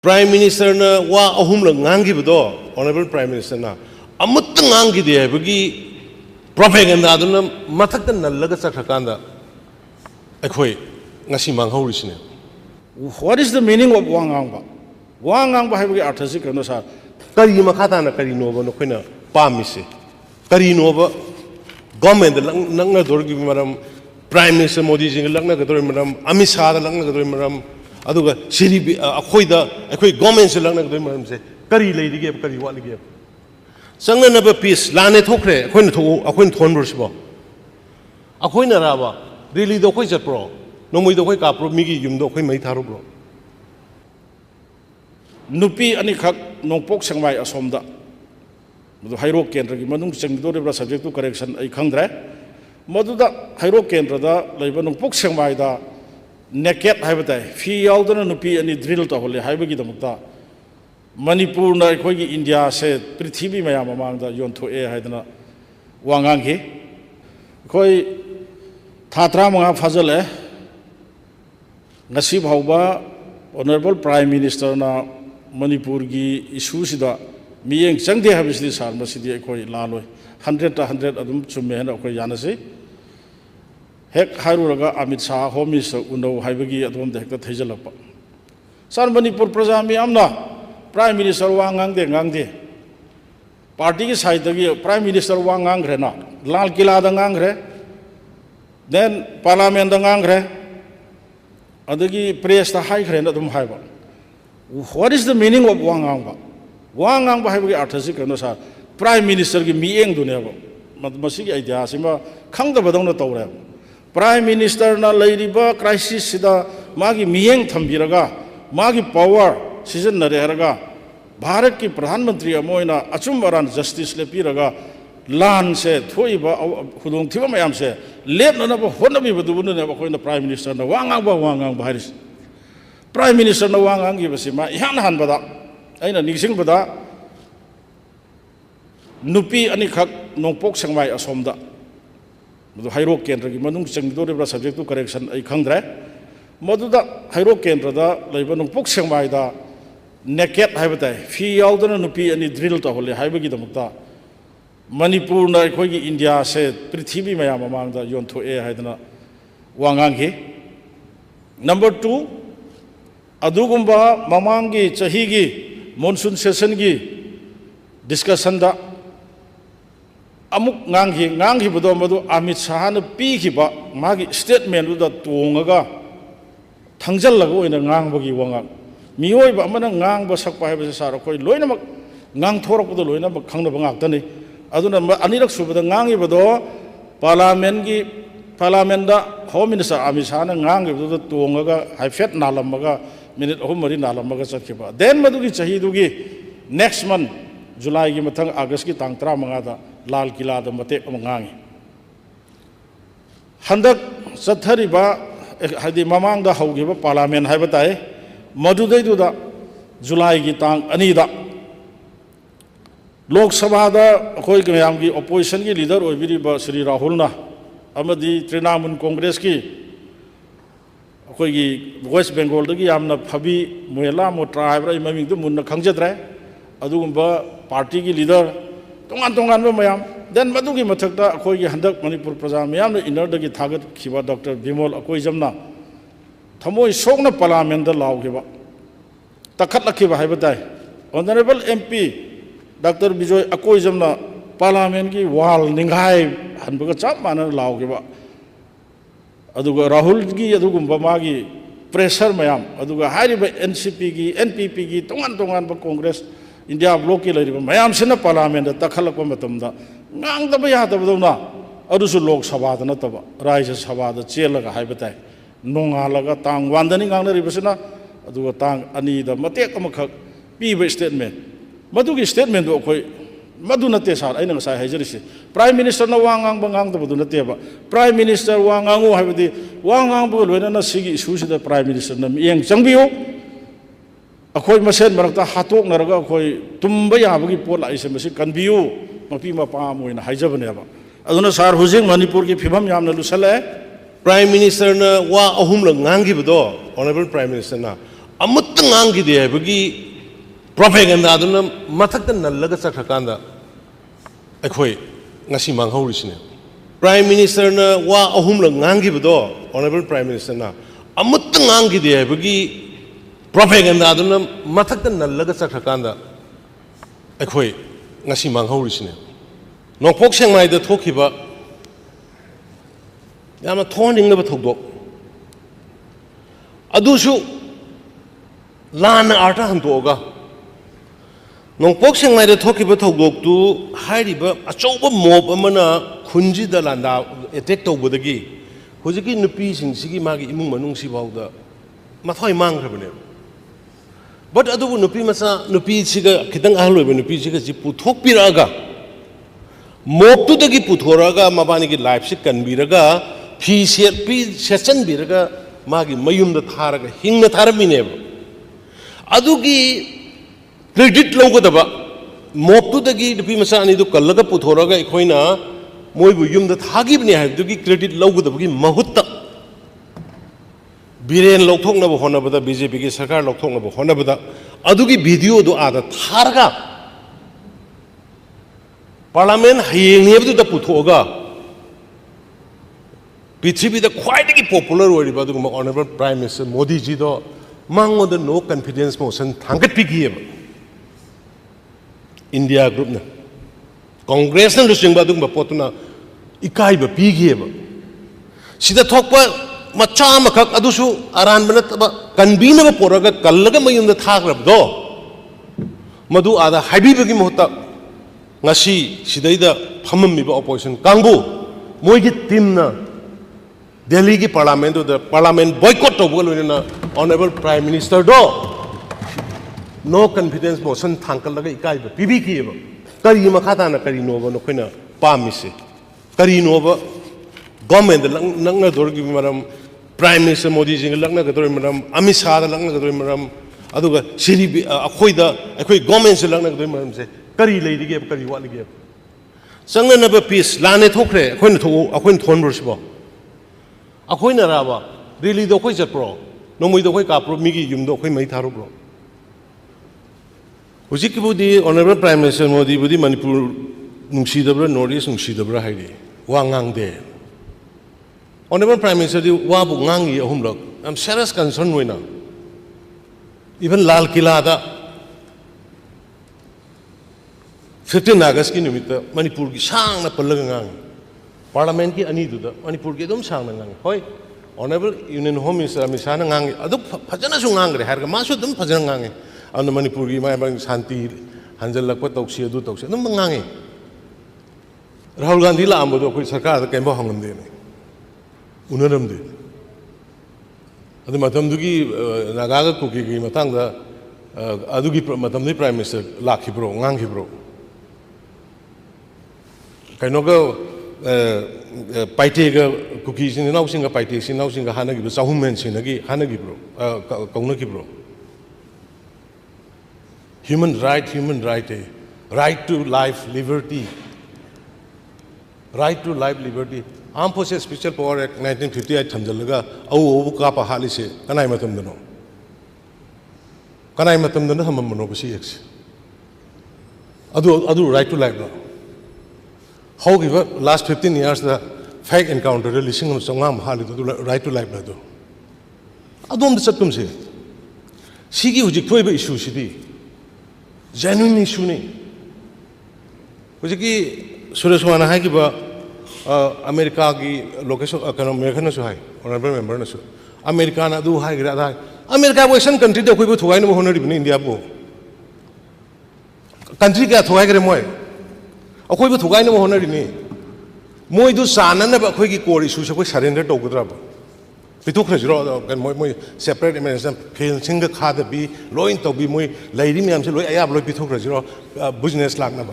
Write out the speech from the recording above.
Prime Minister na wa ahum lang ngangi bado Honorable Prime Minister na amut ngangi dia bagi propaganda adu na mathak na laga sakakanda akhoi ngasi manghau risne. What is the meaning of Wangangba? Wangangba hai bagi arthasi kano sa Kari makata na kari no ba no khina pamise. Kari no ba government lang na dor gi maram Prime Minister Modi ji lang na gador maram Amit Shah lang na gador maram aduga siri akhoi government se lang na gador maram se kari lei dige kari wa lige sangna na ba peace lane thokre akhoi thon bor sibo akhoi na ra ba really do khoi jat pro no moi do khoi ka pro mi gi yum do khoi mai tharo bro nupi ani khak nongpok sangmai asomda madu hairo kendra gi manung changdo rebra subject to correction ai khangdra madu da hairo kendra da leiba nongpok sangmai da naked haibatai fi yaudana nupi ani drill to hole haibagi damukta manipur na khoi gi india se prithvi mayam amang da yon tho e haidana wangang gi khoi thatra manga fazale ngasi bhauba honorable prime minister na Manipur gi issue sida miyeng changde habisdi sarma sidi khoi laloi 100 ta 100 adum chumme hena khoi yanase hek haruraga Amit Shah home minister uno haibagi adom de hekta thaijalapa sar Manipur praja mi amna prime minister wangang de party ki side gi prime minister wangang rena Lal Kila da ngang re then parliament da ngang re adagi press ta hai khren adum haiba. What is the meaning of Wangangba? Wangangba hai bagi arthasi kano sa Prime Minister ki mieng dunia ba masigi idea sima khangda badong na tawre Prime Minister na leiriba crisis sida magi mieng thambiraga magi power season na rehraga Bharat ki Pradhan Mantri amoina achum aran justice le piraga lan se thoiba khudong thiba mayam se lep na ba honabi badu ne ba khoina Prime Minister na Wangangba haris Prime Minister na wangang gi basima ihan han bada aina ningsing bada nupi ani khak nongpok sangmai asomda madu hairo kendra gi manung changdo rebra subject to correction ai khangdra madu da hairo kendra da leiba nongpok sangmai da naked haibatai fi yaudana nupi ani drill to hole haibagi damukta manipur na khoi gi india se prithvi mayam amang da yon tho e haidana wangang gi number 2 adugumba mamangi chahigi monsoon session gi discussion da amuk ngangi bodo madu Amit Shah na pi ki ba magi statement du da tongaga thangjal laga oina ngangbagi wangang mioi ba amana ngangba sakpa haiba sa koi loina mak ngang thorak bodo loina mak khangna bangak tani aduna anirak subada ngangi bodo parliament da home minister Amit Shah na ngangi bodo tongaga haifet nalamaga minute homari nalamaga chakhiba then madugi chahi dugi next month July gi mathang August gi tang 35 da Lal Kila da mate amangangi handak chathariba hadi mamang da haugiba parliament haibatai madudai du da July gi tang 2 da Lok Sabha da khoi gyam gi opposition gi leader oibiriba Sri Rahul na amadi Trinamool Congress ki Koigi West Bengal dagi amna phabi muela mo tribe ra imaming du munna khangjadra adugumba party gi leader tongan ba mayam then madugi mathakta koigi handak Manipur praja mayam na inner dagi thagat khiba Dr. Bimol akoi jamna thamoi sokna parliament da law khiba takhat lakhiba haibatai honorable MP Dr. Bijoy akoi jamna parliament gi wall ningai hanbaga chap mana law khiba aduga Rahul gi adugumba magi pressure mayam aduga hariba NCP gi NPP gi tongan ba Congress India bloc ki leriba mayam sina parliament da takhalakwa matamda ngang da ba ya da badona adusu Lok Sabha da nataba Rajya Sabha da chelaga haibatai nongalaga tang wandani ngang na ribasina aduga tang ani da matek amakhak piba statement madugi statement do khoi maduna te sar aina ngasai hajarisi Prime Minister na wangang bangang da baduna te ba Prime Minister wangangu haibadi wangang bu loina na sigi issue sida Prime Minister na mieng changbiu akhoi masen marakta hatok naraga akhoi tumba yabagi pot lai se masi kanbiu mapi mapa moina haijabane ba aduna sar hujing Manipur ki phibam yamna lusala Prime Minister na wa ahum lang ngangi bado Honorable Prime Minister na अमुत्त ngangi de bagi propaganda aduna mathakta nallaga chakrakanda akhoi ngasi manghaurisine Prime Minister na wa ahum la ngangi bado Honorable Prime Minister na amutt ngangi de bagi propaganda aduna mathakta nallaga chakrakanda akhoi ngasi manghaurisine nongpok sengmai da thokiba yama thoning ba thokdok adusu lana arta hantoga nongpok sengmai da thokiba thokdok tu hairiba achouba mob amana khunji da landa attack tawbadagi hojiki nupi singsigi magi imung manung si bawda mathoi mangrabane but adubu nupi masa nupi siga khitang ahloiba nupi siga ji puthok piraga mob tu dagi puthoraga mabani gi life se kanbiraga fi set pi session biraga magi mayum da tharaga hingna tharamine adugi credit logadaba mob tu dagi nupi masa ani du kallaga puthoraga ikhoina moibu yumda thagibne haibdugi credit logadabagi mahutta biren lokthoknaba honabada BJP gi sarkar lokthoknaba honabada adugi video do ada tharga parliament hayengnebu da puthoga pithribi da khwaidagi popular oriba du honorable prime minister modi ji do mango da no confidence motion thangat pigi india group na congress na lusingba du potuna ikai ba pigi sida thokpa macha makak adusu aran banat kanbina ba poraga kallaga mayum da thagrab do madu ada habi bagi mohta ngasi sidaida phammi ba opposition kangbu moigi team na delhi ki parliament do parliament boycott to bolina honorable prime minister do no confidence motion thankal laga ikai ba pibi ki ba kari makhata na kari no ba no khoina pamise kari no ba government nangna dorgi maram prime minister modi ji lagna ga dor maram amit shah lagna ga dor maram aduga siri akhoida akhoi government se lagna ga dor maram se kari leidige kari walige sangna na ba peace lane thokre akhoina akhoin thon bro sibo akhoina raba really do khoi chat pro no moi do khoi ka pro mi gi yum do khoi mai tharu bro hujik budi honorable prime minister modi budi manipur nungsi dabra north east nungsi dabra hairi wa ngang de honorable prime minister di wa bu ngang yi ahum lok am serious concern hoina even lal kila da 15 august ki nimit manipur ki sang na palag ngang parliament ki ani du da manipur ki dum sang na ngang hoi honorable union home minister ami sana ngang adu phajana su ngang re har ga ma su dum phajana ngang an manipur ki mai bang shanti hanjal lak pa toksi adu toksi dum ngang rahul gandhi la am do koi sarkar da kembo hangam de ne unaram de adu matam du ki naga ga kuki ki matang da adu ki matam ni prime minister lakhi bro ngang ki bro kaino ga paite ga kuki sin nau singa paite sin nau singa hana gi sahum men sin gi hana gi bro kauna gi bro human right right to life liberty right to life liberty armed forces special power act 1958 thamjalaga au ka pa halise kanai matam dano hamam mano basi ex adu right to life no how give last 15 years the fake encounter releasing of songam hali do right to life na do adom de satum se sigi hujik thoiba issue sidi genuine issue ne hujiki suraswana hai ki ba america ki location kana mekhana su hai honorable member na su america na du hai gira da america western country de khoi bu thuai no honori bini india bo country ka thuai gre moi akhoi bu thugai no honori ni moi du sana na ba khoi ki core issue se khoi surrender to gudra ba pitu khre ro kan moi separate administration fail singa kha da bi loin to bi moi lairi myam se loi aya loi pitu khre ro business lak na ba